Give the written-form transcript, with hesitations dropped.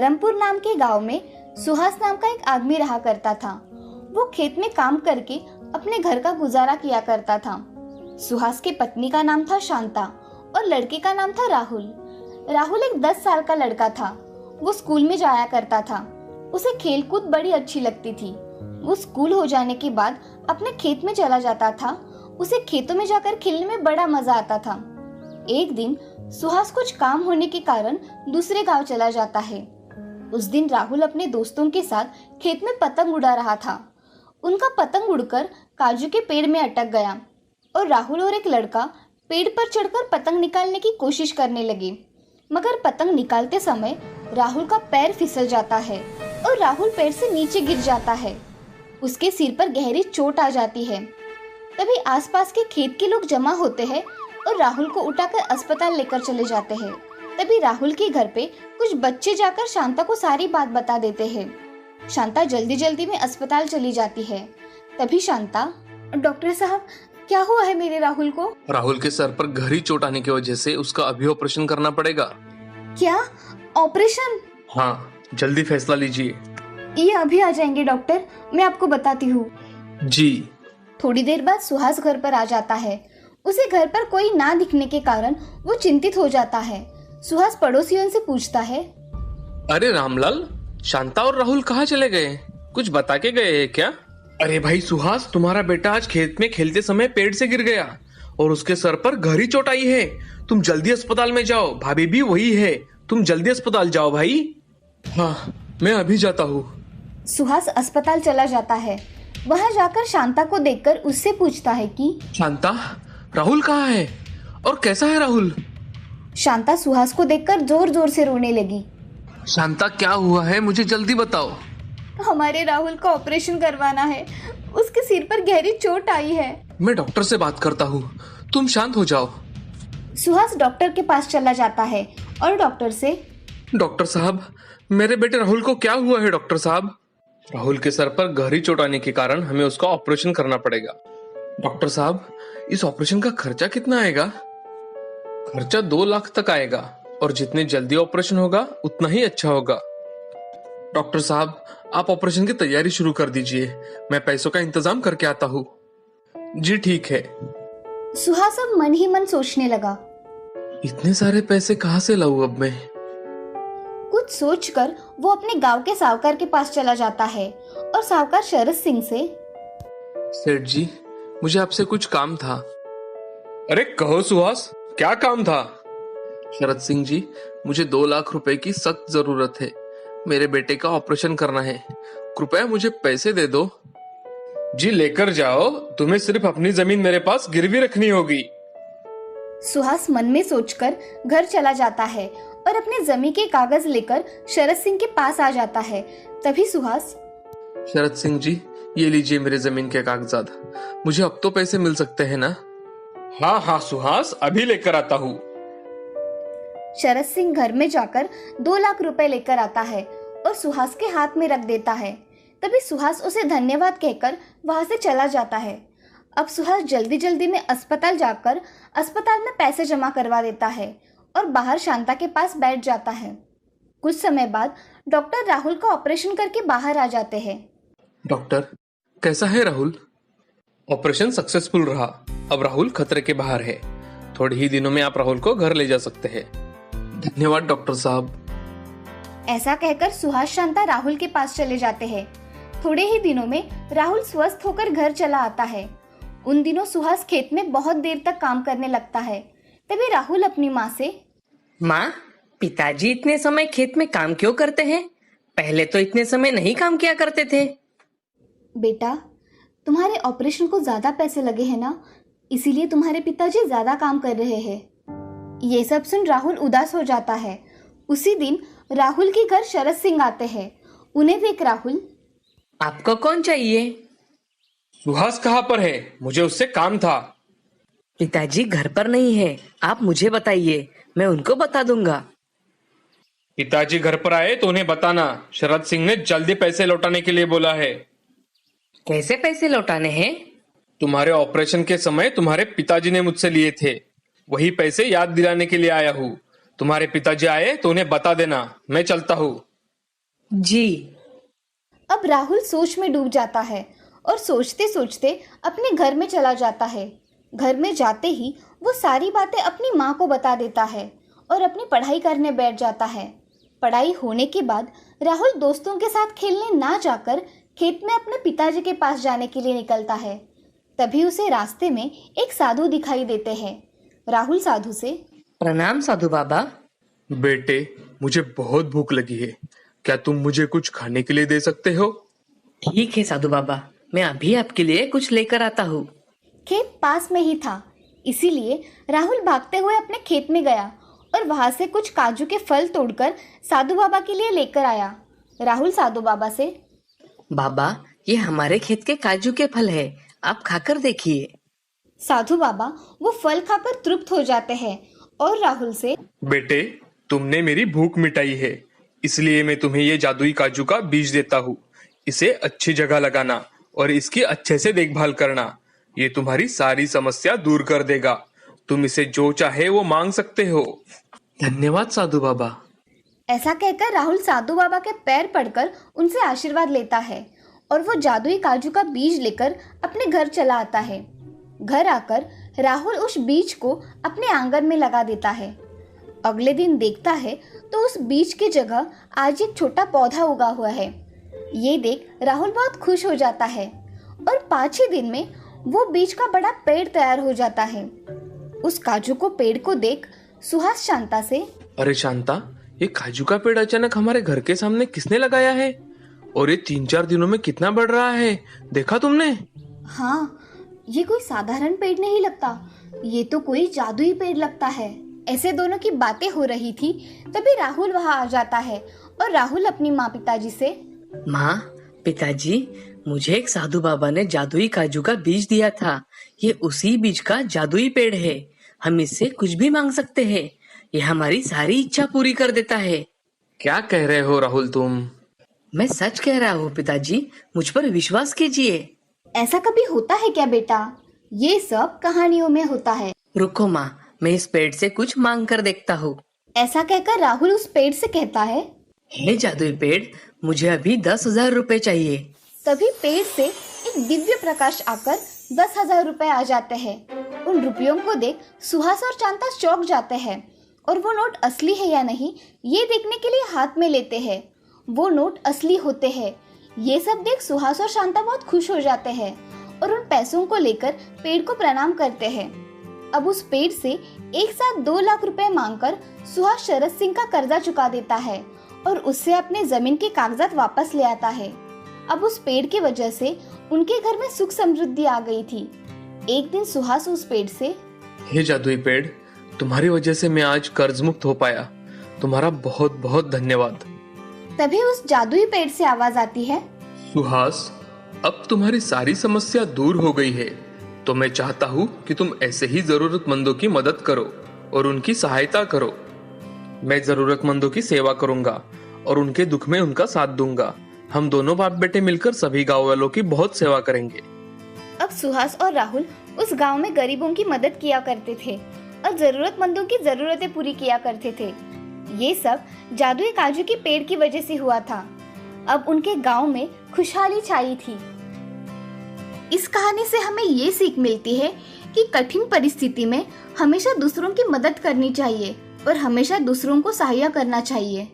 धर्मपुर नाम के गांव में सुहास नाम का एक आदमी रहा करता था। वो खेत में काम करके अपने घर का गुजारा किया करता था। सुहास की पत्नी का नाम था शांता और लड़के का नाम था राहुल। राहुल एक 10 साल का लड़का था। वो स्कूल में जाया करता था। उसे खेलकूद बड़ी अच्छी लगती थी। वो स्कूल हो जाने के बाद अपने खेत में चला जाता था। उसे खेतों में जाकर खेलने में बड़ा मजा आता था। एक दिन सुहास कुछ काम होने के कारण दूसरे गांव चला जाता है। उस दिन राहुल अपने दोस्तों के साथ खेत में पतंग उड़ा रहा था। उनका पतंग उड़कर काजू के पेड़ में अटक गया और राहुल और एक लड़का पेड़ पर चढ़कर पतंग निकालने की कोशिश करने लगे, मगर पतंग निकालते समय राहुल का पैर फिसल जाता है और राहुल पेड़ से नीचे गिर जाता है। उसके सिर पर गहरी चोट आ जाती है। तभी आसपास के खेत के लोग जमा होते हैं और राहुल को उठाकर अस्पताल लेकर चले जाते हैं। तभी राहुल के घर पे कुछ बच्चे जाकर शांता को सारी बात बता देते हैं। शांता जल्दी जल्दी में अस्पताल चली जाती है। तभी शांता, डॉक्टर साहब क्या हुआ है मेरे राहुल को? राहुल के सर पर गहरी चोट आने की वजह से उसका अभी ऑपरेशन करना पड़ेगा। क्या ऑपरेशन? हाँ, जल्दी फैसला लीजिए। ये अभी आ जाएंगे डॉक्टर, मैं आपको बताती हूँ। जी। थोड़ी देर बाद सुहास घर पर आ जाता है। उसे घर पर कोई ना दिखने के कारण वो चिंतित हो जाता है। सुहास पड़ोसियों से पूछता है, अरे रामलाल, शांता और राहुल कहाँ चले गए? कुछ बता के गए हैं क्या? अरे भाई सुहास, तुम्हारा बेटा आज खेत में खेलते समय पेड़ से गिर गया और उसके सर पर गहरी चोट आई है। तुम जल्दी अस्पताल में जाओ, भाभी भी वही है। तुम जल्दी अस्पताल जाओ भाई। हाँ, मैं अभी जाता हूँ। सुहास अस्पताल चला जाता है। वहाँ जाकर शांता को देखकर उससे पूछता है कि शांता, राहुल कहाँ है और कैसा है राहुल? शांता सुहास को देखकर जोर जोर से रोने लगी। शांता, क्या हुआ है? मुझे जल्दी बताओ। हमारे राहुल का ऑपरेशन करवाना है। उसके सिर पर गहरी चोट आई है। मैं डॉक्टर से बात करता हूँ, तुम शांत हो जाओ। सुहास डॉक्टर के पास चला जाता है और डॉक्टर से, डॉक्टर साहब, मेरे बेटे राहुल को क्या हुआ है? डॉक्टर साहब, राहुल के सर पर गहरी चोट आने के कारण हमें उसका ऑपरेशन करना पड़ेगा। डॉक्टर साहब, इस ऑपरेशन का खर्चा कितना आएगा? खर्चा 2 लाख तक आएगा और जितने जल्दी ऑपरेशन होगा उतना ही अच्छा होगा। डॉक्टर साहब, आप ऑपरेशन की तैयारी शुरू कर दीजिए, मैं पैसों का इंतजाम करके आता हूँ। जी ठीक है। सुहास अब मन ही मन सोचने लगा, इतने सारे पैसे कहाँ से लाऊं अब मैं? कुछ सोचकर वो अपने गांव के साहूकार के पास चला जाता है और साहूकार शरद सिंह से, सेठ जी, मुझे आपसे कुछ काम था। अरे कहो सुहास, क्या काम था? शरद सिंह जी, मुझे 2 लाख रुपए की सख्त जरूरत है। मेरे बेटे का ऑपरेशन करना है, कृपया मुझे पैसे दे दो। जी लेकर जाओ, तुम्हें सिर्फ अपनी जमीन मेरे पास गिरवी रखनी होगी। सुहास मन में सोचकर घर चला जाता है और अपने जमीन के कागज लेकर शरद सिंह के पास आ जाता है। तभी सुहास, शरद सिंह जी, ये लीजिए मेरे जमीन के कागजात। मुझे अब तो पैसे मिल सकते हैं ना? हाँ हाँ सुहास, अभी लेकर आता हूँ। शरद सिंह घर में जाकर 2 लाख रुपए लेकर आता है और सुहास के हाथ में रख देता है। तभी सुहास उसे धन्यवाद कहकर वहां से चला जाता है। अब सुहास जल्दी जल्दी में अस्पताल जाकर अस्पताल में पैसे जमा करवा देता है और बाहर शांता के पास बैठ जाता है। कुछ समय बाद डॉक्टर राहुल का ऑपरेशन करके बाहर आ जाते हैं। डॉक्टर, कैसा है राहुल? ऑपरेशन सक्सेसफुल रहा। अब राहुल खतरे के बाहर है। थोड़े ही दिनों में आप राहुल को घर ले जा सकते हैं। धन्यवाद डॉक्टर साहब। ऐसा कहकर सुहास शांता राहुल के पास चले जाते हैं। थोड़े ही दिनों में राहुल स्वस्थ होकर घर चला आता है। उन दिनों सुहास खेत में बहुत देर तक काम करने लगता है। तभी राहुल अपनी माँ से, माँ, पिताजी इतने समय खेत में काम क्यों करते हैं? पहले तो इतने समय नहीं काम किया करते थे। बेटा, तुम्हारे ऑपरेशन को ज्यादा पैसे लगे हैं ना, इसीलिए तुम्हारे पिताजी ज्यादा काम कर रहे हैं। ये सब सुन राहुल उदास हो जाता है। उसी दिन राहुल के घर शरद सिंह आते हैं। उन्हें देख राहुल, आपको कौन चाहिए? सुहास कहाँ पर है? मुझे उससे काम था। पिताजी घर पर नहीं है, आप मुझे बताइए, मैं उनको बता दूंगा। पिताजी घर पर आए तो उन्हें बताना। शरद सिंह ने जल्दी पैसे लौटाने के लिए बोला है। कैसे पैसे लौटाने हैं? तुम्हारे ऑपरेशन के समय तुम्हारे पिताजी ने मुझसे लिए थे, वही पैसे याद दिलाने के लिए आया हूँ। तुम्हारे पिताजी आए तो उन्हें बता देना। मैं चलता हूँ। जी। अब राहुल सोच में डूब जाता है और सोचते सोचते अपने घर में चला जाता है। घर में जाते ही वो सारी बातें अपनी माँ को बता देता है और अपनी पढ़ाई करने बैठ जाता है। पढ़ाई होने के बाद राहुल दोस्तों के साथ खेलने ना जाकर खेत में अपने पिताजी के पास जाने के लिए निकलता है। तभी उसे रास्ते में एक साधु दिखाई देते हैं। राहुल साधु से, प्रणाम साधु बाबा। बेटे, मुझे बहुत भूख लगी है, क्या तुम मुझे कुछ खाने के लिए दे सकते हो? ठीक है साधु बाबा, मैं अभी आपके लिए कुछ लेकर आता हूँ। खेत पास में ही था, इसीलिए राहुल भागते हुए अपने खेत में गया और वहां से कुछ काजू के फल तोड़कर साधु बाबा के लिए लेकर आया। राहुल साधु बाबा से, बाबा, ये हमारे खेत के काजू के फल है, आप खाकर देखिए। साधु बाबा वो फल खाकर तृप्त हो जाते हैं और राहुल से, बेटे, तुमने मेरी भूख मिटाई है, इसलिए मैं तुम्हें ये जादुई काजू का बीज देता हूँ। इसे अच्छी जगह लगाना और इसकी अच्छे से देखभाल करना। ये तुम्हारी सारी समस्या दूर कर देगा। तुम इसे जो चाहे वो मांग सकते हो। धन्यवाद साधु बाबा। ऐसा कहकर राहुल साधु बाबा के पैर पड़कर उनसे आशीर्वाद लेता है और वो जादुई काजू का बीज लेकर अपने घर चला आता है। घर आकर राहुल उस बीज को अपने आंगन में लगा देता है। अगले दिन देखता है तो उस बीज की जगह आज एक छोटा पौधा उगा हुआ है। ये देख राहुल बहुत खुश हो जाता है और 5 ही दिन में वो बीज का बड़ा पेड़ तैयार हो जाता है। उस काजू को पेड़ को देख सुहास शांता से, अरे शांता, ये काजू का पेड़ अचानक हमारे घर के सामने किसने लगाया है? और ये 3-4 दिनों में कितना बढ़ रहा है, देखा तुमने? हाँ, ये कोई साधारण पेड़ नहीं लगता, ये तो कोई जादुई पेड़ लगता है। ऐसे दोनों की बातें हो रही थी, तभी राहुल वहाँ आ जाता है और राहुल अपनी माँ पिताजी से, माँ, पिताजी, मुझे एक साधु बाबा ने जादुई काजू का बीज दिया था। ये उसी बीज का जादुई पेड़ है, हम इससे कुछ भी मांग सकते हैं। ये हमारी सारी इच्छा पूरी कर देता है। क्या कह रहे हो राहुल तुम? मैं सच कह रहा हूँ पिताजी, मुझ पर विश्वास कीजिए। ऐसा कभी होता है क्या बेटा? ये सब कहानियों में होता है। रुको माँ, मैं इस पेड़ से कुछ मांग कर देखता हूँ। ऐसा कहकर राहुल उस पेड़ से कहता है, हे जादुई पेड़, मुझे अभी 10,000 रुपए चाहिए। तभी पेड़ से एक दिव्य प्रकाश आकर 10,000 रुपए आ जाते हैं। उन रुपयों को देख सुहास और शांता चौंक जाते हैं और वो नोट असली है या नहीं ये देखने के लिए हाथ में लेते हैं। वो नोट असली होते हैं। ये सब देख सुहास और शांता बहुत खुश हो जाते हैं और उन पैसों को लेकर पेड़ को प्रणाम करते हैं। अब उस पेड़ से एक साथ 2 लाख रुपए मांगकर सुहास शरद सिंह का कर्जा चुका देता है और उससे अपने जमीन के कागजात वापस ले आता है। अब उस पेड़ की वजह से उनके घर में सुख समृद्धि आ गई थी। एक दिन सुहास उस पेड़ से, हे जादुई पेड़, तुम्हारी वजह से मैं आज कर्ज मुक्त हो पाया, तुम्हारा बहुत बहुत धन्यवाद। तभी उस जादुई पेड़ से आवाज आती है, सुहास, अब तुम्हारी सारी समस्या दूर हो गई है, तो मैं चाहता हूँ कि तुम ऐसे ही जरूरतमंदों की मदद करो और उनकी सहायता करो। मैं जरूरतमंदों की सेवा करूंगा और उनके दुख में उनका साथ दूंगा। हम दोनों बाप बेटे मिलकर सभी गांव वालों की बहुत सेवा करेंगे। अब सुहास और राहुल उस गांव में गरीबों की मदद किया करते थे और जरूरतमंदों की जरूरतें पूरी किया करते थे। ये सब जादुई काजू के पेड़ की वजह से हुआ था। अब उनके गांव में खुशहाली छाई थी। इस कहानी से हमें ये सीख मिलती है कि कठिन परिस्थिति में हमेशा दूसरों की मदद करनी चाहिए और हमेशा दूसरों को सहायता करना चाहिए।